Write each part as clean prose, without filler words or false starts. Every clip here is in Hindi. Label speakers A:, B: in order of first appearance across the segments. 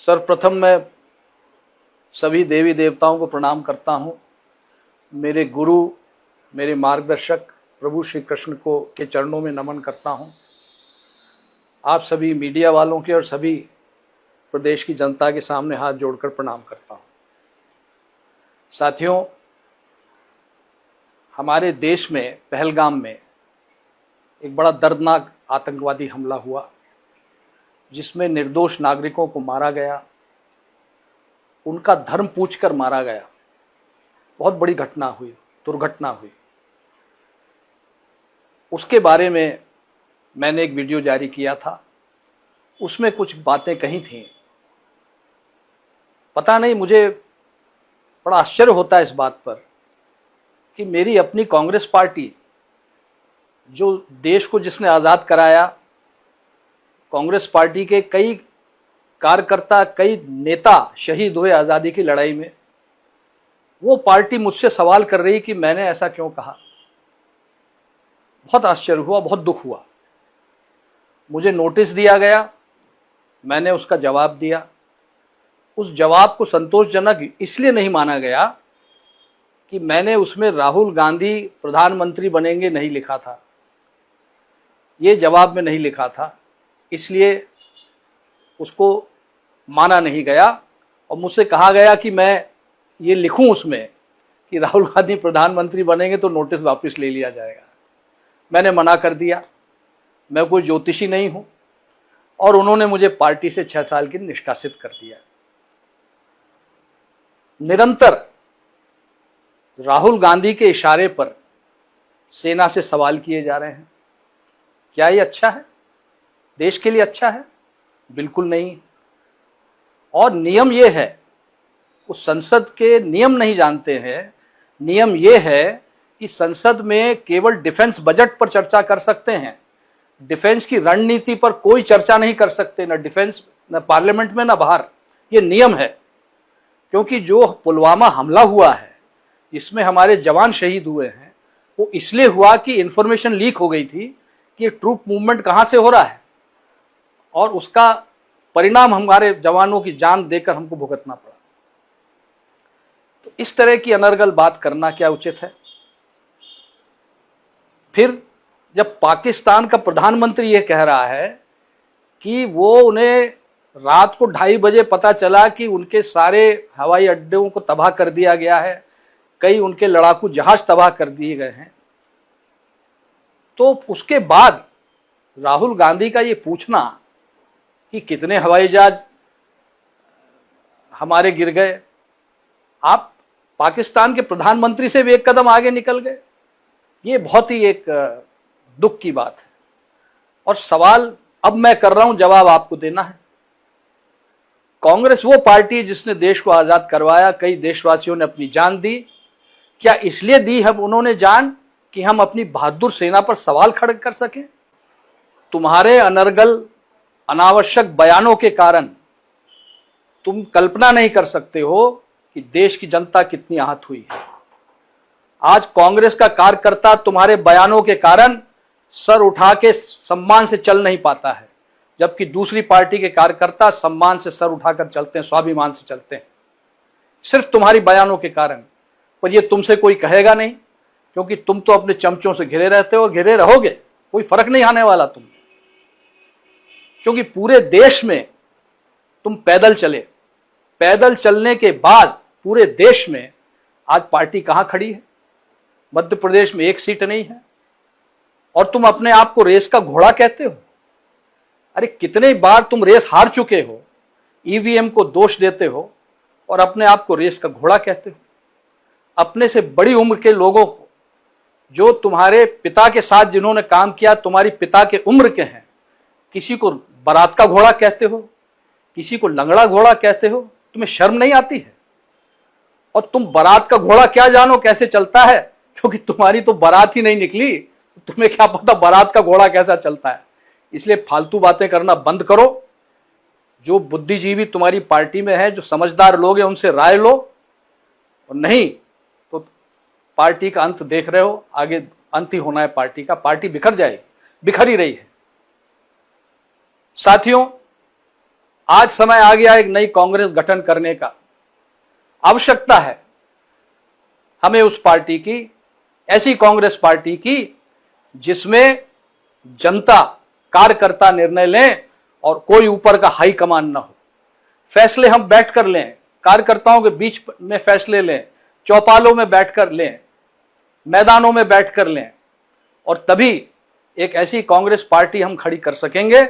A: सर्वप्रथम मैं सभी देवी देवताओं को प्रणाम करता हूँ। मेरे गुरु, मेरे मार्गदर्शक प्रभु श्री कृष्ण को के चरणों में नमन करता हूँ। आप सभी मीडिया वालों के और सभी प्रदेश की जनता के सामने हाथ जोड़कर प्रणाम करता हूँ। साथियों, हमारे देश में पहलगाम में एक बड़ा दर्दनाक आतंकवादी हमला हुआ, जिसमें निर्दोष नागरिकों को मारा गया, उनका धर्म पूछकर मारा गया। बहुत बड़ी घटना हुई, दुर्घटना हुई। उसके बारे में मैंने एक वीडियो जारी किया था। उसमें कुछ बातें कही थीं। पता नहीं, मुझे बड़ा आश्चर्य होता है इस बात पर कि मेरी अपनी कांग्रेस पार्टी, जो देश को जिसने आज़ाद कराया, कांग्रेस पार्टी के कई कार्यकर्ता, कई नेता शहीद हुए आज़ादी की लड़ाई में, वो पार्टी मुझसे सवाल कर रही कि मैंने ऐसा क्यों कहा। बहुत आश्चर्य हुआ, बहुत दुख हुआ। मुझे नोटिस दिया गया, मैंने उसका जवाब दिया। उस जवाब को संतोषजनक इसलिए नहीं माना गया कि मैंने उसमें राहुल गांधी प्रधानमंत्री बनेंगे नहीं लिखा था। ये जवाब में नहीं लिखा था, इसलिए उसको माना नहीं गया। और मुझसे कहा गया कि मैं ये लिखूं उसमें कि राहुल गांधी प्रधानमंत्री बनेंगे तो नोटिस वापस ले लिया जाएगा। मैंने मना कर दिया। मैं कोई ज्योतिषी नहीं हूं, और उन्होंने मुझे पार्टी से 6 साल की निष्कासित कर दिया। निरंतर राहुल गांधी के इशारे पर सेना से सवाल किए जा रहे हैं। क्या ये अच्छा है? देश के लिए अच्छा है? बिल्कुल नहीं। और नियम ये है, उस संसद के नियम नहीं जानते हैं। नियम ये है कि संसद में केवल डिफेंस बजट पर चर्चा कर सकते हैं। डिफेंस की रणनीति पर कोई चर्चा नहीं कर सकते, न डिफेंस, न पार्लियामेंट में, न बाहर। ये नियम है। क्योंकि जो पुलवामा हमला हुआ है, इसमें हमारे जवान शहीद हुए हैं, वो इसलिए हुआ कि इंफॉर्मेशन लीक हो गई थी कि ट्रूप मूवमेंट कहां से हो रहा है, और उसका परिणाम हमारे जवानों की जान देकर हमको भुगतना पड़ा। तो इस तरह की अनर्गल बात करना क्या उचित है? फिर जब पाकिस्तान का प्रधानमंत्री ये कह रहा है कि वो उन्हें रात को 2:30 बजे पता चला कि उनके सारे हवाई अड्डों को तबाह कर दिया गया है, कई उनके लड़ाकू जहाज तबाह कर दिए गए हैं, तो उसके बाद राहुल गांधी का ये पूछना कि कितने हवाई जहाज हमारे गिर गए, आप पाकिस्तान के प्रधानमंत्री से भी एक कदम आगे निकल गए। ये बहुत ही एक दुख की बात है। और सवाल अब मैं कर रहा हूं, जवाब आपको देना है। कांग्रेस वो पार्टी जिसने देश को आजाद करवाया, कई देशवासियों ने अपनी जान दी। क्या इसलिए दी है उन्होंने जान कि हम अपनी बहादुर सेना पर सवाल खड़े कर सकें? तुम्हारे अनर्गल, अनावश्यक बयानों के कारण तुम कल्पना नहीं कर सकते हो कि देश की जनता कितनी आहत हुई है। आज कांग्रेस का कार्यकर्ता तुम्हारे बयानों के कारण सर उठा के सम्मान से चल नहीं पाता है, जबकि दूसरी पार्टी के कार्यकर्ता सम्मान से सर उठाकर चलते हैं, स्वाभिमान से चलते हैं, सिर्फ तुम्हारी बयानों के कारण। पर ये तुमसे कोई कहेगा नहीं, क्योंकि तुम तो अपने चमचों से घिरे रहते हो और घिरे रहोगे। कोई फर्क नहीं आने वाला तुम, क्योंकि पूरे देश में तुम पैदल चले। पैदल चलने के बाद पूरे देश में आज पार्टी कहां खड़ी है? मध्य प्रदेश में 1 सीट नहीं है, और तुम अपने आप को रेस का घोड़ा कहते हो। अरे कितने बार तुम रेस हार चुके हो, ईवीएम को दोष देते हो और अपने आप को रेस का घोड़ा कहते हो। अपने से बड़ी उम्र के लोगों को, जो तुम्हारे पिता के साथ जिन्होंने काम किया, तुम्हारी पिता के उम्र के हैं, किसी को बारात का घोड़ा कहते हो, किसी को लंगड़ा घोड़ा कहते हो। तुम्हें शर्म नहीं आती है? और तुम बारात का घोड़ा क्या जानो कैसे चलता है, क्योंकि तुम्हारी तो बारात ही नहीं निकली, तुम्हें क्या पता बारात का घोड़ा कैसा चलता है। इसलिए फालतू बातें करना बंद करो। जो बुद्धिजीवी तुम्हारी पार्टी में है, जो समझदार लोग हैं, उनसे राय लो, और नहीं तो पार्टी का अंत देख रहे हो, आगे अंत ही होना है पार्टी का। पार्टी बिखर जाएगी, बिखर ही रही है। साथियों, आज समय आ गया एक नई कांग्रेस गठन करने का। आवश्यकता है हमें उस पार्टी की, ऐसी कांग्रेस पार्टी की जिसमें जनता कार्यकर्ता निर्णय लें और कोई ऊपर का हाई कमान न हो। फैसले हम बैठ कर लें, कार्यकर्ताओं के बीच में फैसले लें, चौपालों में बैठकर लें, मैदानों में बैठकर लें, और तभी एक ऐसी कांग्रेस पार्टी हम खड़ी कर सकेंगे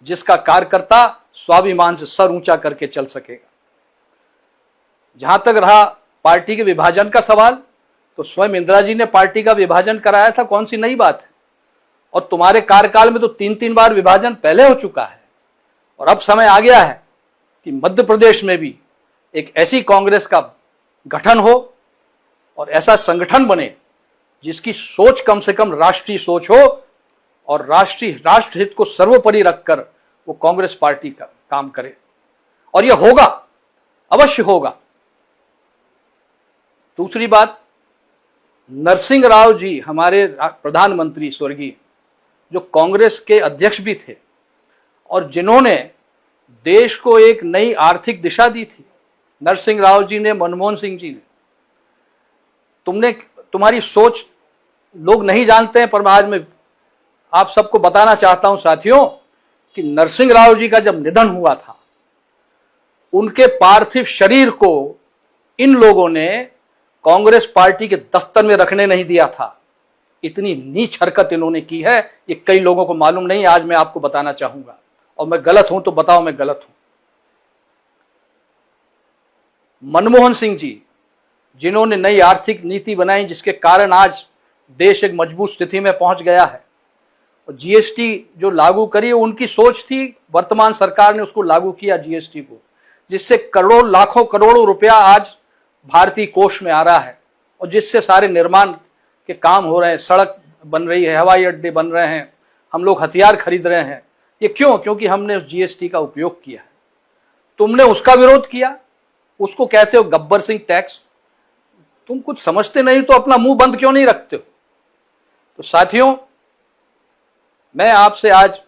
A: जिसका कार्यकर्ता स्वाभिमान से सर ऊंचा करके चल सकेगा। जहां तक रहा पार्टी के विभाजन का सवाल, तो स्वयं इंदिरा जी ने पार्टी का विभाजन कराया था, कौन सी नई बात है। और तुम्हारे कार्यकाल में तो 3-3 बार विभाजन पहले हो चुका है। और अब समय आ गया है कि मध्य प्रदेश में भी एक ऐसी कांग्रेस का गठन हो और ऐसा संगठन बने जिसकी सोच कम से कम राष्ट्रीय सोच हो और राष्ट्रहित को सर्वोपरि रखकर वो कांग्रेस पार्टी का काम करे। और यह होगा, अवश्य होगा। दूसरी बात, नरसिंह राव जी हमारे प्रधानमंत्री स्वर्गीय, जो कांग्रेस के अध्यक्ष भी थे और जिन्होंने देश को एक नई आर्थिक दिशा दी थी, नरसिंह राव जी ने, मनमोहन सिंह जी ने। तुम्हारी सोच लोग नहीं जानते हैं, पर मैं आज मैं आप सबको बताना चाहता हूं साथियों कि नरसिंह राव जी का जब निधन हुआ था, उनके पार्थिव शरीर को इन लोगों ने कांग्रेस पार्टी के दफ्तर में रखने नहीं दिया था। इतनी नीच हरकत इन्होंने की है, ये कई लोगों को मालूम नहीं। आज मैं आपको बताना चाहूंगा, और मैं गलत हूं तो बताओ मैं गलत हूं। मनमोहन सिंह जी, जिन्होंने नई आर्थिक नीति बनाई जिसके कारण आज देश एक मजबूत स्थिति में पहुंच गया है, और जीएसटी जो लागू करी, उनकी सोच थी, वर्तमान सरकार ने उसको लागू किया जीएसटी को, जिससे करोड़ों लाखों करोड़ों रुपया आज भारतीय कोष में आ रहा है, और जिससे सारे निर्माण के काम हो रहे हैं, सड़क बन रही है, हवाई अड्डे बन रहे हैं, हम लोग हथियार खरीद रहे हैं। ये क्यों? क्योंकि हमने उस जीएसटी का उपयोग किया है। तुमने उसका विरोध किया, उसको कहते हो गब्बर सिंह टैक्स। तुम कुछ समझते नहीं तो अपना मुंह बंद क्यों नहीं रखते हो? तो साथियों, मैं आपसे आज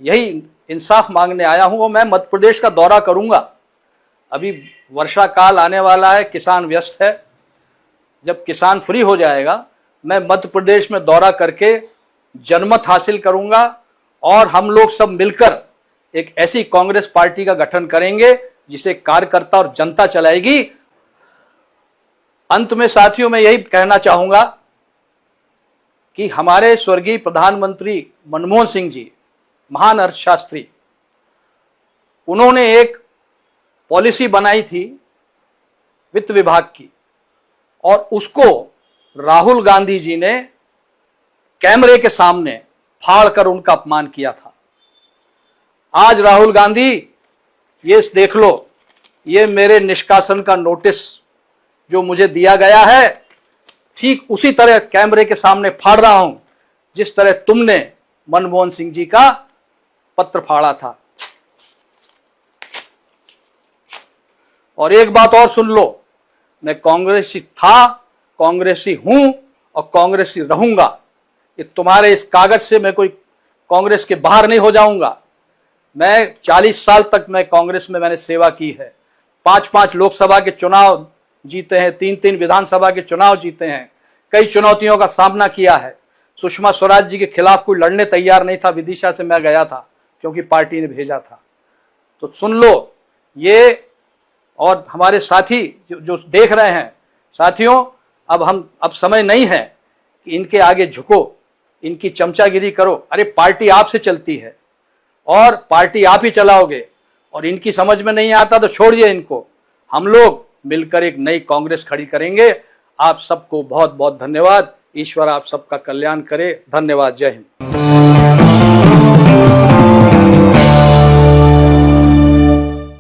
A: यही इंसाफ मांगने आया हूं, और मैं मध्य प्रदेश का दौरा करूंगा। अभी वर्षा काल आने वाला है, किसान व्यस्त है। जब किसान फ्री हो जाएगा, मैं मध्य प्रदेश में दौरा करके जनमत हासिल करूंगा, और हम लोग सब मिलकर एक ऐसी कांग्रेस पार्टी का गठन करेंगे जिसे कार्यकर्ता और जनता चलाएगी। अंत में साथियों, मैं यही कहना चाहूंगा कि हमारे स्वर्गीय प्रधानमंत्री मनमोहन सिंह जी, महान अर्थशास्त्री, उन्होंने एक पॉलिसी बनाई थी वित्त विभाग की, और उसको राहुल गांधी जी ने कैमरे के सामने फाड़कर उनका अपमान किया था। आज राहुल गांधी, ये देख लो, ये मेरे निष्कासन का नोटिस जो मुझे दिया गया है, ठीक उसी तरह कैमरे के सामने फाड़ रहा हूं जिस तरह तुमने मनमोहन सिंह जी का पत्र फाड़ा था। और एक बात और सुन लो, मैं कांग्रेसी था, कांग्रेसी हूं और कांग्रेसी रहूंगा। ये तुम्हारे इस कागज से मैं कोई कांग्रेस के बाहर नहीं हो जाऊंगा। मैं 40 साल तक मैं कांग्रेस में मैंने सेवा की है। 5-5 लोकसभा के चुनाव जीते हैं, 3-3 विधानसभा के चुनाव जीते हैं, कई चुनौतियों का सामना किया है। सुषमा स्वराज जी के खिलाफ कोई लड़ने तैयार नहीं था, विदिशा से मैं गया था क्योंकि पार्टी ने भेजा था। तो सुन लो ये, और हमारे साथी जो देख रहे हैं, साथियों, अब समय नहीं है कि इनके आगे झुको, इनकी चमचागिरी करो। अरे पार्टी आपसे चलती है और पार्टी आप ही चलाओगे, और इनकी समझ में नहीं आता तो छोड़िए इनको। हम लोग मिलकर एक नई कांग्रेस खड़ी करेंगे। आप सबको बहुत बहुत धन्यवाद। ईश्वर आप सबका कल्याण करे। धन्यवाद। जय हिंद।